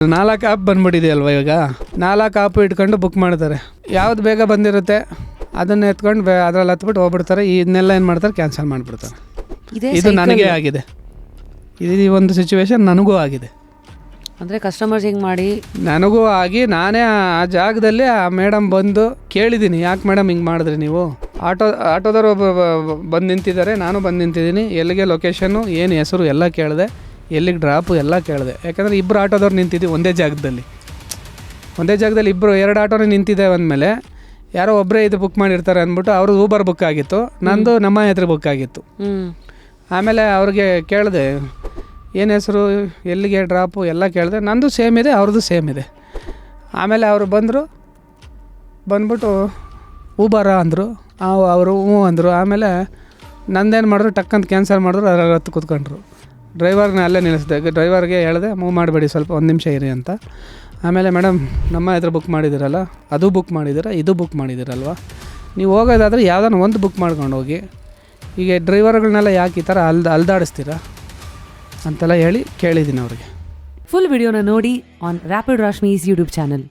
4 app ಬಂದ್ಬಿಟ್ಟಿದೆಯಲ್ವ ಇವಾಗ. 4 app ಇಟ್ಕೊಂಡು book ಮಾಡ್ತಾರೆ. ಯಾವ್ದು ಬೇಗ ಬಂದಿರುತ್ತೆ ಅದನ್ನು ಎತ್ಕೊಂಡು ಅದ್ರಲ್ಲಿ ಹತ್ಬಿಟ್ಟು ಹೋಗ್ಬಿಡ್ತಾರೆ. ಇದನ್ನೆಲ್ಲ ಏನು ಮಾಡ್ತಾರೆ, ಕ್ಯಾನ್ಸಲ್ ಮಾಡಿಬಿಡ್ತಾರೆ. ಇದು ನನಗೆ ಆಗಿದೆ. ಈ ಒಂದು ಸಿಚುವೇಶನ್ ನನಗೂ ಆಗಿದೆ. ಅಂದರೆ ಕಸ್ಟಮರ್ಸ್ ಹಿಂಗೆ ಮಾಡಿ ನನಗೂ ಆಗಿ ನಾನೇ ಆ ಜಾಗದಲ್ಲಿ ಆ ಮೇಡಮ್ ಬಂದು ಕೇಳಿದ್ದೀನಿ, ಯಾಕೆ ಮೇಡಮ್ ಹಿಂಗೆ ಮಾಡಿದ್ರಿ ನೀವು? ಆಟೋದವರು ಬಂದು ನಿಂತಿದ್ದಾರೆ, ನಾನು ಬಂದು ನಿಂತಿದ್ದೀನಿ, ಎಲ್ಲಿಗೆ ಲೊಕೇಶನ್ನು ಏನು ಹೆಸರು ಎಲ್ಲ ಕೇಳಿದೆ, ಎಲ್ಲಿಗೆ ಡ್ರಾಪು ಎಲ್ಲ ಕೇಳಿದೆ. ಯಾಕಂದರೆ ಇಬ್ಬರು ಆಟೋದವ್ರು ನಿಂತಿದ್ದೀವಿ ಒಂದೇ ಜಾಗದಲ್ಲಿ ಇಬ್ಬರು 2 ಆಟೋನೇ ನಿಂತಿದೆ ಅಂದಮೇಲೆ ಯಾರೋ ಒಬ್ಬರೇ ಇದು ಬುಕ್ ಮಾಡಿರ್ತಾರೆ ಅಂದ್ಬಿಟ್ಟು ಅವರು ಊಬರ್ ಬುಕ್ ಆಗಿತ್ತು, ನಂದು ನಮ್ಮ ಹೆಸರು ಬುಕ್ ಆಗಿತ್ತು. ಆಮೇಲೆ ಅವ್ರಿಗೆ ಕೇಳಿದೆ ಏನು ಹೆಸರು, ಎಲ್ಲಿಗೆ ಡ್ರಾಪು ಎಲ್ಲ ಕೇಳಿದೆ. ನಂದು ಸೇಮ್ ಇದೆ, ಅವ್ರದ್ದು ಸೇಮ್ ಇದೆ. ಆಮೇಲೆ ಅವರು ಬಂದ್ಬಿಟ್ಟು ಊಬರಾ ಅಂದರು. ಅವರು ಹ್ಞೂ ಅಂದರು. ಆಮೇಲೆ ನಂದೇನು ಮಾಡಿದ್ರು, ಟಕ್ಕಂತ ಕ್ಯಾನ್ಸಲ್ ಮಾಡಿದ್ರು. ಅದ್ರಲ್ಲಿ ಹತ್ತು ಕೂತ್ಕೊಂಡ್ರು. ಡ್ರೈವರ್ನ ಅಲ್ಲೇ ನಿಲ್ಲಿಸಿದೆ. ಡ್ರೈವರ್ಗೆ ಹೇಳಿದೆ ಮೂವ್ ಮಾಡಬೇಡಿ, ಸ್ವಲ್ಪ 1 ನಿಮಿಷ ಇರಿ ಅಂತ. ಆಮೇಲೆ ಮೇಡಮ್ ನಮ್ಮ ಹೆಸರು ಬುಕ್ ಮಾಡಿದ್ದೀರಲ್ಲ, ಅದು ಬುಕ್ ಮಾಡಿದ್ದೀರಾ, ಇದು ಬುಕ್ ಮಾಡಿದ್ದೀರಲ್ವ, ನೀವು ಹೋಗೋದಾದರೆ ಯಾವುದನ್ನ ಒಂದು ಬುಕ್ ಮಾಡ್ಕೊಂಡು ಹೋಗಿ, ಈಗ ಡ್ರೈವರ್ಗಳನ್ನೆಲ್ಲ ಯಾಕೆ ಈ ಥರ ಅಲ್ದಾಡಿಸ್ತೀರಾ ಅಂತೆಲ್ಲ ಹೇಳಿ ಕೇಳಿದ್ದೀನಿ ಅವ್ರಿಗೆ. ಫುಲ್ ವಿಡಿಯೋನ ನೋಡಿ ಆನ್ ರ್ಯಾಪಿಡ್ ರಾಶ್ಮೀಸ್ ಯೂಟ್ಯೂಬ್ ಚಾನಲ್.